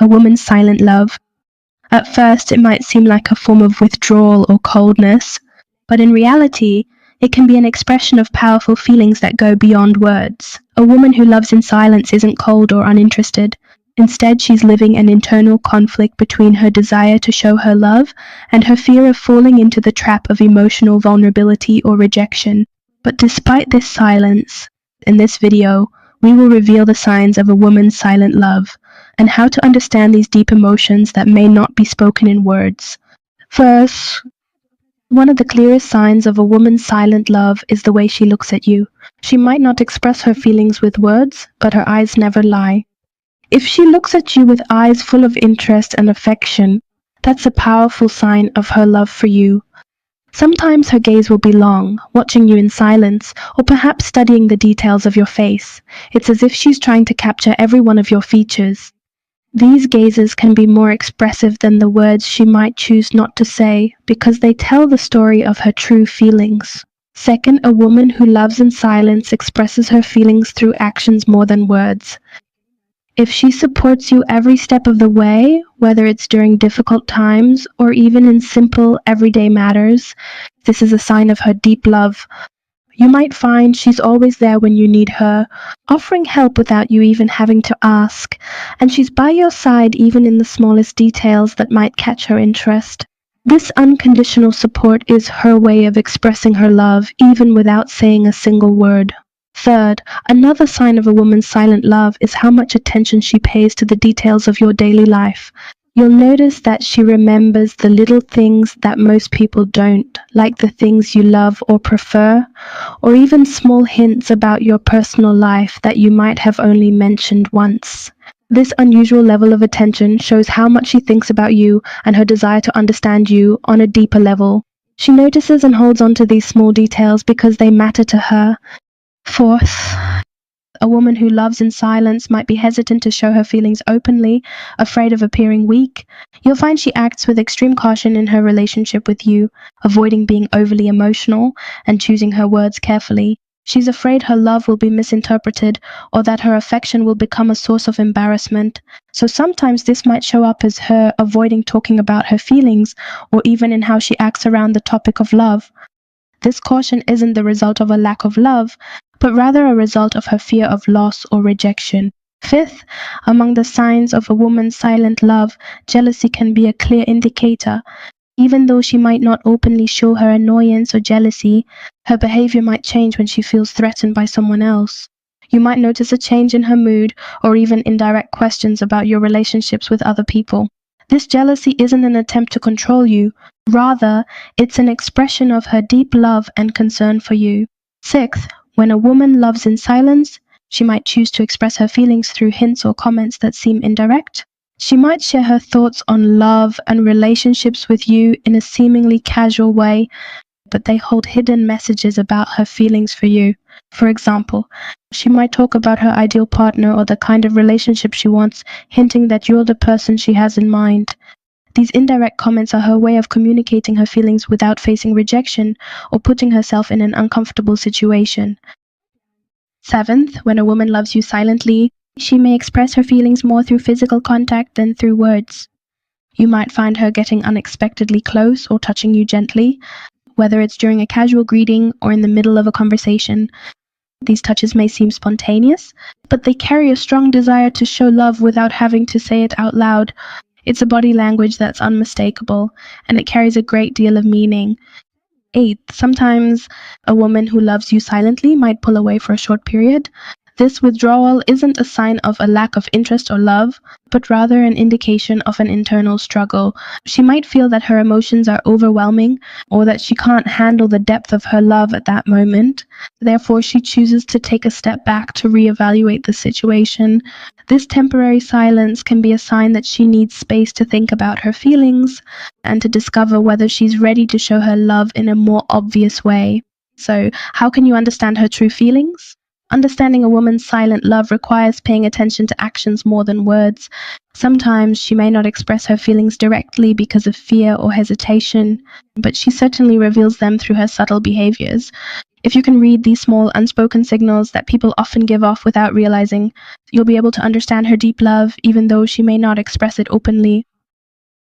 A woman's silent love. At first, it might seem like a form of withdrawal or coldness, but in reality, it can be an expression of powerful feelings that go beyond words. A woman who loves in silence isn't cold or uninterested. Instead, she's living an internal conflict between her desire to show her love and her fear of falling into the trap of emotional vulnerability or rejection. But despite this silence, in this video, we will reveal the signs of a woman's silent love and how to understand these deep emotions that may not be spoken in words. First, one of the clearest signs of a woman's silent love is the way she looks at you. She might not express her feelings with words, but her eyes never lie. If she looks at you with eyes full of interest and affection, that's a powerful sign of her love for you. Sometimes her gaze will be long, watching you in silence, or perhaps studying the details of your face. It's as if she's trying to capture every one of your features. These gazes can be more expressive than the words she might choose not to say, because they tell the story of her true feelings. Second, a woman who loves in silence expresses her feelings through actions more than words. If she supports you every step of the way, whether it's during difficult times or even in simple, everyday matters, this is a sign of her deep love. You might find she's always there when you need her, offering help without you even having to ask, and she's by your side even in the smallest details that might catch her interest. This unconditional support is her way of expressing her love, even without saying a single word. Third, another sign of a woman's silent love is how much attention she pays to the details of your daily life. You'll notice that she remembers the little things that most people don't, like the things you love or prefer, or even small hints about your personal life that you might have only mentioned once. This unusual level of attention shows how much she thinks about you and her desire to understand you on a deeper level. She notices and holds on to these small details because they matter to her. Fourth, a woman who loves in silence might be hesitant to show her feelings openly, afraid of appearing weak. You'll find she acts with extreme caution in her relationship with you, avoiding being overly emotional and choosing her words carefully. She's afraid her love will be misinterpreted or that her affection will become a source of embarrassment. So sometimes this might show up as her avoiding talking about her feelings or even in how she acts around the topic of love. This caution isn't the result of a lack of love, but rather a result of her fear of loss or rejection. Fifth, among the signs of a woman's silent love, jealousy can be a clear indicator. Even though she might not openly show her annoyance or jealousy, her behavior might change when she feels threatened by someone else. You might notice a change in her mood or even indirect questions about your relationships with other people. This jealousy isn't an attempt to control you. Rather, it's an expression of her deep love and concern for you. Sixth, when a woman loves in silence, she might choose to express her feelings through hints or comments that seem indirect. She might share her thoughts on love and relationships with you in a seemingly casual way, but they hold hidden messages about her feelings for you. For example, she might talk about her ideal partner or the kind of relationship she wants, hinting that you're the person she has in mind. These indirect comments are her way of communicating her feelings without facing rejection or putting herself in an uncomfortable situation. Seventh, when a woman loves you silently, she may express her feelings more through physical contact than through words. You might find her getting unexpectedly close or touching you gently, whether it's during a casual greeting or in the middle of a conversation. These touches may seem spontaneous, but they carry a strong desire to show love without having to say it out loud. It's a body language that's unmistakable, and it carries a great deal of meaning. Eighth, sometimes a woman who loves you silently might pull away for a short period. This withdrawal isn't a sign of a lack of interest or love, but rather an indication of an internal struggle. She might feel that her emotions are overwhelming or that she can't handle the depth of her love at that moment. Therefore, she chooses to take a step back to reevaluate the situation. This temporary silence can be a sign that she needs space to think about her feelings and to discover whether she's ready to show her love in a more obvious way. So, how can you understand her true feelings? Understanding a woman's silent love requires paying attention to actions more than words. Sometimes she may not express her feelings directly because of fear or hesitation, but she certainly reveals them through her subtle behaviors. If you can read these small unspoken signals that people often give off without realizing, you'll be able to understand her deep love even though she may not express it openly.